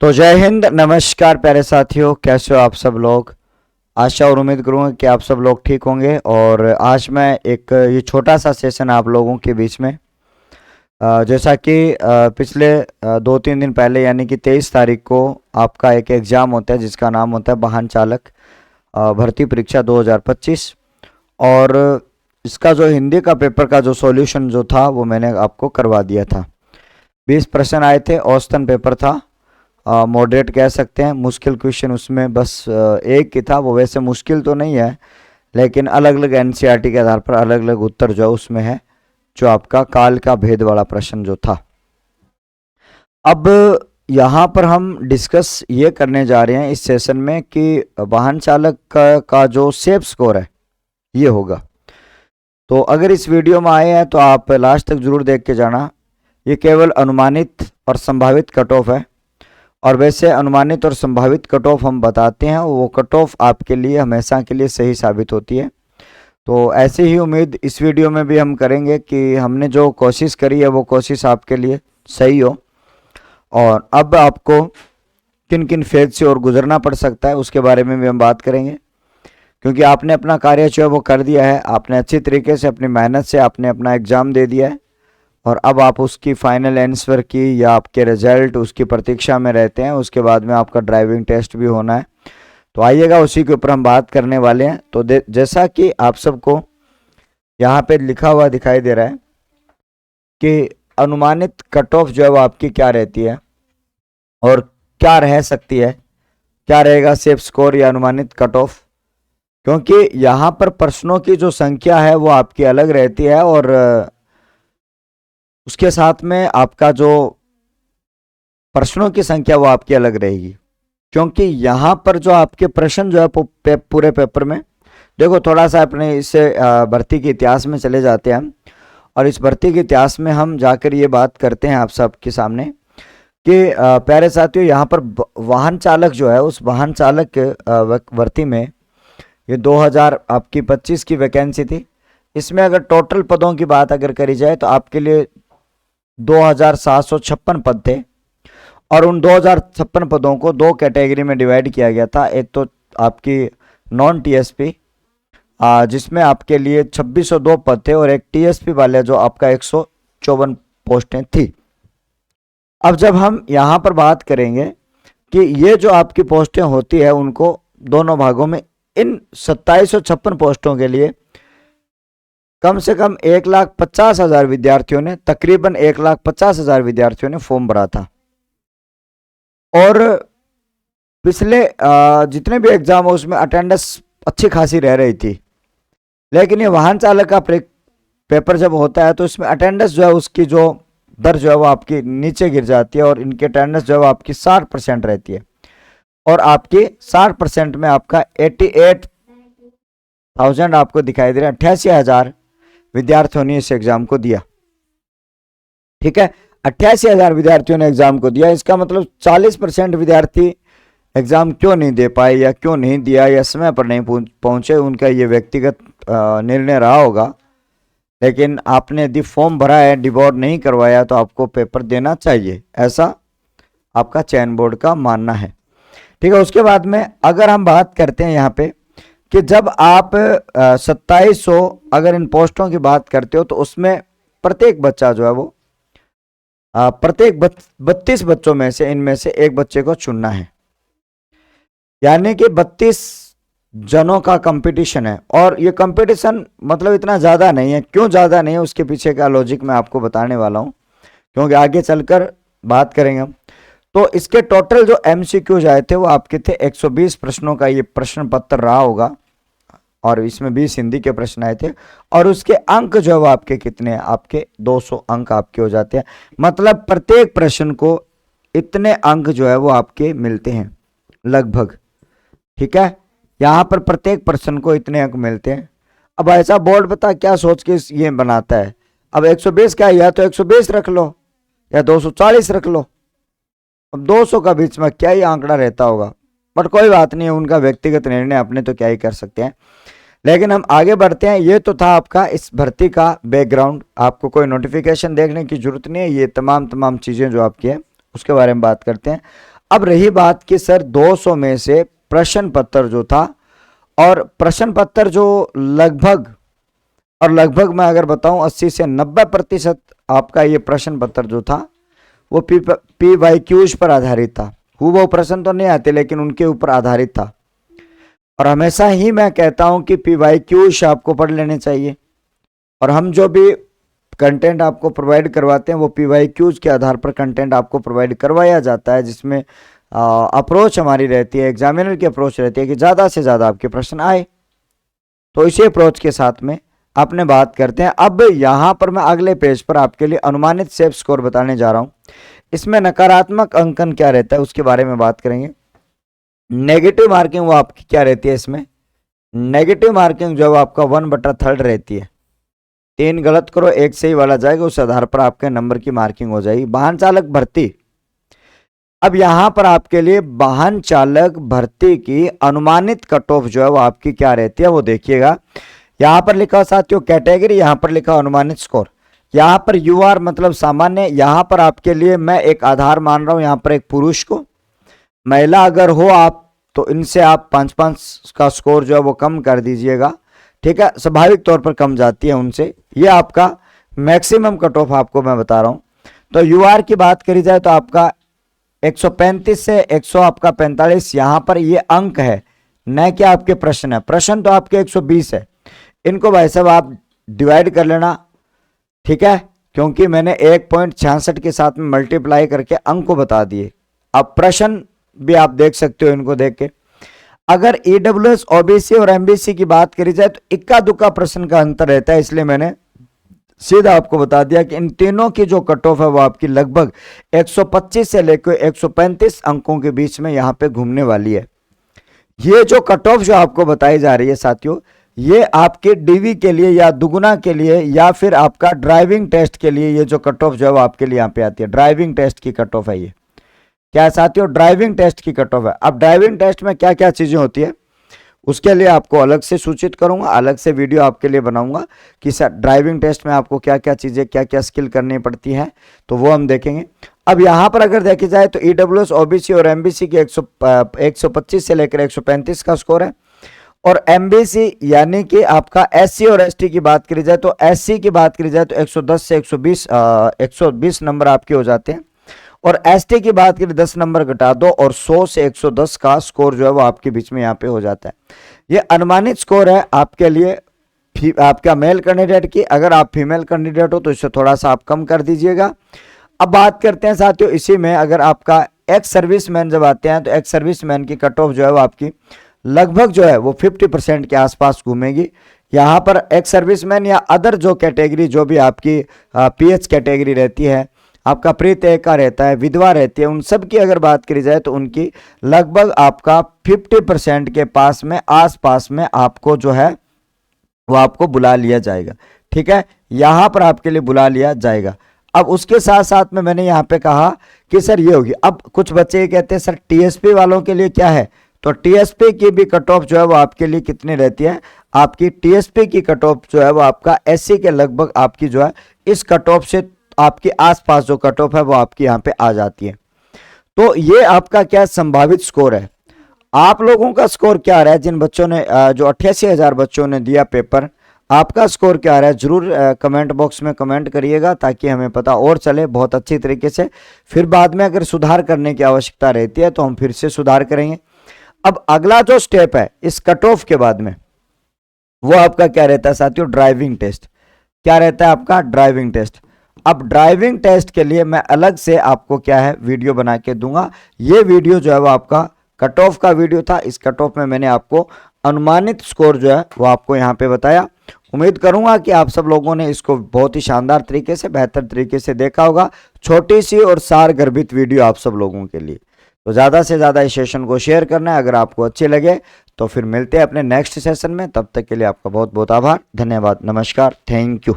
तो जय हिंद, नमस्कार प्यारे साथियों, कैसे हो आप सब लोग। आशा और उम्मीद करूँगा कि आप सब लोग ठीक होंगे। और आज मैं एक ये छोटा सा सेशन आप लोगों के बीच में जैसा कि पिछले 2-3 दिन पहले यानी कि 23 तारीख को आपका एक एग्ज़ाम होता है जिसका नाम होता है वाहन चालक भर्ती परीक्षा 2025। और इसका जो हिंदी का पेपर का जो सॉल्यूशन जो था वो मैंने आपको करवा दिया था। 20 प्रश्न आए थे, औसतन पेपर था, मॉडरेट कह सकते हैं। मुश्किल क्वेश्चन उसमें बस एक ही था, वो वैसे मुश्किल तो नहीं है लेकिन अलग अलग एनसीईआरटी के आधार पर अलग अलग उत्तर जो उसमें है, जो आपका काल का भेद वाला प्रश्न जो था। अब यहाँ पर हम डिस्कस ये करने जा रहे हैं इस सेशन में कि वाहन चालक का जो सेफ स्कोर है ये होगा। तो अगर इस वीडियो में आए हैं तो आप लास्ट तक जरूर देख के जाना। ये केवल अनुमानित और संभावित कट ऑफ है, और वैसे अनुमानित और संभावित कट ऑफ हम बताते हैं, वो कट ऑफ आपके लिए हमेशा के लिए सही साबित होती है। तो ऐसे ही उम्मीद इस वीडियो में भी हम करेंगे कि हमने जो कोशिश करी है वो कोशिश आपके लिए सही हो। और अब आपको किन किन फेज से और गुजरना पड़ सकता है उसके बारे में भी हम बात करेंगे, क्योंकि आपने अपना कार्य जो है वो कर दिया है। आपने अच्छी तरीके से अपनी मेहनत से आपने अपना एग्ज़ाम दे दिया है, और अब आप उसकी फाइनल आंसर की या आपके रिजल्ट उसकी प्रतीक्षा में रहते हैं। उसके बाद में आपका ड्राइविंग टेस्ट भी होना है। तो आइएगा, उसी के ऊपर हम बात करने वाले हैं। तो जैसा कि आप सबको यहाँ पे लिखा हुआ दिखाई दे रहा है कि अनुमानित कट ऑफ जो है वो आपकी क्या रहती है और क्या रह सकती है, क्या रहेगा सेफ स्कोर या अनुमानित कट ऑफ, क्योंकि यहाँ पर प्रश्नों की जो संख्या है वो आपकी अलग रहती है और उसके साथ में आपका जो प्रश्नों की संख्या वो आपकी अलग रहेगी। क्योंकि यहाँ पर जो आपके प्रश्न जो है पूरे पेपर में, देखो थोड़ा सा अपने इस भर्ती के इतिहास में चले जाते हैं हम, और इस भर्ती के इतिहास में हम जाकर ये बात करते हैं आप सबके सामने कि प्यारे साथियों, यहाँ पर वाहन चालक जो है उस वाहन चालक भर्ती में ये 2025 की वैकेंसी थी। इसमें अगर टोटल पदों की बात अगर करी जाए तो आपके लिए 2756 पद थे, और उन 2056 पदों को दो कैटेगरी में डिवाइड किया गया था। एक तो आपकी नॉन टीएसपी जिसमें आपके लिए 2602 पद थे, और एक टीएसपी वाले जो आपका 154 पोस्टें थी। अब जब हम यहाँ पर बात करेंगे कि ये जो आपकी पोस्टें होती है उनको दोनों भागों में, इन 2756 पोस्टों के लिए कम से कम 1,50,000 विद्यार्थियों ने, तकरीबन 1,50,000 विद्यार्थियों ने फॉर्म भरा था। और पिछले जितने भी एग्जाम हो उसमें अटेंडेंस अच्छी खासी रह रही थी, लेकिन ये वाहन चालक का पेपर जब होता है तो इसमें अटेंडेंस जो है उसकी जो दर जो है वो आपकी नीचे गिर जाती है, और इनकी अटेंडेंस जो है वो आपकी 60% रहती है। और आपकी 60% में आपका 88,000 आपको दिखाई दे रहा है, 88,000 विद्यार्थियों ने इस एग्जाम को दिया। ठीक है, 88,000 विद्यार्थियों ने एग्जाम को दिया। इसका मतलब 40% विद्यार्थी एग्जाम क्यों नहीं दे पाए या क्यों नहीं दिया या समय पर नहीं पहुंचे, उनका ये व्यक्तिगत निर्णय रहा होगा। लेकिन आपने यदि फॉर्म भरा है, डिबोर्ड नहीं करवाया, तो आपको पेपर देना चाहिए, ऐसा आपका चयन बोर्ड का मानना है। ठीक है, उसके बाद में अगर हम बात करते हैं यहाँ पे कि जब आप 2700 अगर इन पोस्टों की बात करते हो तो उसमें प्रत्येक बच्चा जो है वो प्रत्येक 32 बच्चों में से इनमें से एक बच्चे को चुनना है, यानी कि 32 जनों का कंपटीशन है। और ये कंपटीशन मतलब इतना ज़्यादा नहीं है। क्यों ज़्यादा नहीं है उसके पीछे का लॉजिक मैं आपको बताने वाला हूँ, क्योंकि आगे चलकर बात करेंगे हम। तो इसके टोटल जो एमसीक्यूज आए थे वो आपके थे 120 प्रश्नों का ये प्रश्न पत्र रहा होगा, और इसमें 20 हिंदी के प्रश्न आए थे। और उसके अंक जो है वो आपके कितने हैं, आपके 200 अंक आपके हो जाते हैं। मतलब प्रत्येक प्रश्न को इतने अंक जो है वो आपके मिलते हैं लगभग। ठीक है, यहाँ पर प्रत्येक प्रश्न को इतने अंक मिलते हैं। अब ऐसा बोर्ड पता क्या सोच के ये बनाता है, अब 120 का या तो 120 रख लो या 240 रख लो। अब 200 का बीच में क्या ही आंकड़ा रहता होगा, बट कोई बात नहीं है, उनका व्यक्तिगत निर्णय, अपने तो क्या ही कर सकते हैं। लेकिन हम आगे बढ़ते हैं। ये तो था आपका इस भर्ती का बैकग्राउंड। आपको कोई नोटिफिकेशन देखने की जरूरत नहीं है, ये तमाम चीज़ें जो आपकी है उसके बारे में बात करते हैं। अब रही बात कि सर 200 में से प्रश्न पत्र जो था, और प्रश्न पत्र जो लगभग मैं अगर बताऊं 80 से 90% आपका ये प्रश्न पत्र जो था वो PYQs पर आधारित था। वो प्रश्न तो नहीं आते लेकिन उनके ऊपर आधारित था। और हमेशा ही मैं कहता हूं कि PYQs आपको पढ़ लेने चाहिए, और हम जो भी कंटेंट आपको प्रोवाइड करवाते हैं वो PYQs के आधार पर कंटेंट आपको प्रोवाइड करवाया जाता है, जिसमें अप्रोच हमारी रहती है, एग्जामिनर की अप्रोच रहती है कि ज़्यादा से ज़्यादा आपके प्रश्न आए। तो इसी अप्रोच के साथ में अपने बात करते हैं। अब यहाँ पर मैं अगले पेज पर आपके लिए अनुमानित सेफ स्कोर बताने जा रहा हूँ। इसमें नकारात्मक अंकन क्या रहता है उसके बारे में बात करेंगे। नेगेटिव मार्किंग वो आपकी क्या रहती है, इसमें नेगेटिव मार्किंग जो आपका 1/3 रहती है। 3 गलत करो 1 सही वाला जाएगा, उस आधार पर आपके नंबर की मार्किंग हो जाएगी। वाहन चालक भर्ती, अब यहां पर आपके लिए वाहन चालक भर्ती की अनुमानित कट ऑफ जो है वो आपकी क्या रहती है वो देखिएगा। यहां पर लिखा साथियों कैटेगरी, यहां पर लिखा अनुमानित स्कोर, यहां पर UR मतलब सामान्य। यहां पर आपके लिए मैं एक आधार मान रहा हूं, यहां पर एक पुरुष को, महिला अगर हो आप तो इनसे आप 5-5 का स्कोर जो है वो कम कर दीजिएगा, ठीक है। स्वाभाविक तौर पर कम जाती है उनसे, ये आपका मैक्सिमम कट ऑफ आपको मैं बता रहा हूं। तो UR की बात करी जाए तो आपका 135 से 100 आपका 45 यहां पर ये अंक है, न कि आपके प्रश्न है। प्रश्न तो आपके 120 है, इनको भाई साहब आप डिवाइड कर लेना, ठीक है, क्योंकि मैंने 1.66 के साथ में मल्टीप्लाई करके अंक को बता दिए। अब प्रश्न भी आप देख सकते हो इनको देख के। अगर EWS OBC और MBC की बात करी जाए तो इक्का दुक्का प्रश्न का अंतर रहता है, इसलिए मैंने सीधा आपको बता दिया कि इन तीनों की जो कट ऑफ है वो आपकी लगभग 125 से लेकर 135 अंकों के बीच में यहां पे घूमने वाली है। ये जो कट ऑफ जो आपको बताई जा रही है साथियों, ये आपके DV के लिए या दुगुना के लिए या फिर आपका ड्राइविंग टेस्ट के लिए, ये जो कट ऑफ जो है वो आपके लिए यहाँ पे आती है। ड्राइविंग टेस्ट की कट ऑफ है ये, क्या है साथियों, ड्राइविंग टेस्ट की कट ऑफ है। अब ड्राइविंग टेस्ट में क्या क्या चीजें होती है उसके लिए आपको अलग से सूचित करूंगा, अलग से वीडियो आपके लिए बनाऊंगा कि सर ड्राइविंग टेस्ट में आपको क्या क्या चीजें, क्या क्या स्किल करनी पड़ती है, तो वो हम देखेंगे। अब यहां पर अगर देखी जाए तो EWS OBC और MBC के 125 से लेकर 135 का स्कोर है, और MBC यानी कि आपका SC और ST की बात करी जाए तो SC की बात करी जाए तो 110 से 120 नंबर आपके हो जाते हैं, और ST की बात करें 10 नंबर घटा दो और 100 से 110 का स्कोर जो है वो आपके बीच में यहाँ पे हो जाता है। ये अनुमानित स्कोर है आपके लिए आपका मेल कैंडिडेट की। अगर आप फीमेल कैंडिडेट हो तो इससे थोड़ा सा आप कम कर दीजिएगा। अब बात करते हैं साथियों इसी में, अगर आपका एक्स सर्विसमैन जब आते हैं तो एक्स सर्विसमैन की कट ऑफ जो है वो आपकी लगभग जो है वो 50% के आसपास घूमेगी। यहाँ पर एक्स सर्विसमैन या अदर जो कैटेगरी जो भी आपकी PH कैटेगरी रहती है, आपका प्रीतय का रहता है, विधवा रहती है, उन सब की अगर बात करी जाए तो उनकी लगभग आपका 50% के पास में आसपास में आपको जो है वो आपको बुला लिया जाएगा, ठीक है, यहां पर आपके लिए बुला लिया जाएगा। अब उसके साथ साथ में मैंने यहाँ पे कहा कि सर ये होगी। अब कुछ बच्चे ये कहते हैं सर TSP वालों के लिए क्या है, तो TSP की भी कट ऑफ जो है वो आपके लिए कितनी रहती है, आपकी TSP की कट ऑफ जो है वो आपका SC के लगभग आपकी जो है इस कट ऑफ से आपके आसपास जो कट ऑफ है वो आपकी यहाँ पे आ जाती है। तो ये आपका क्या संभावित स्कोर है। आप लोगों का स्कोर क्या रहा है, जिन बच्चों ने जो 88,000 बच्चों ने दिया पेपर, आपका स्कोर क्या रहा है जरूर कमेंट बॉक्स में कमेंट करिएगा ताकि हमें पता और चले बहुत अच्छी तरीके से। फिर बाद में अगर सुधार करने की आवश्यकता रहती है तो हम फिर से सुधार करेंगे। अब अगला जो स्टेप है इस कट ऑफ के बाद में वो आपका क्या रहता है साथियों, ड्राइविंग टेस्ट। क्या रहता है आपका ड्राइविंग टेस्ट। अब ड्राइविंग टेस्ट के लिए मैं अलग से आपको क्या है वीडियो बना के दूंगा। ये वीडियो जो है वो आपका कट ऑफ का वीडियो था। इस कट ऑफ में मैंने आपको अनुमानित स्कोर जो है वो आपको यहाँ पे बताया। उम्मीद करूंगा कि आप सब लोगों ने इसको बहुत ही शानदार तरीके से, बेहतर तरीके से देखा होगा। छोटी सी और सार गर्भित वीडियो आप सब लोगों के लिए, तो ज़्यादा से ज़्यादा इस सेशन को शेयर करना है। अगर आपको अच्छे लगे तो फिर मिलते हैं अपने नेक्स्ट सेशन में। तब तक के लिए आपका बहुत बहुत आभार, धन्यवाद, नमस्कार, थैंक यू।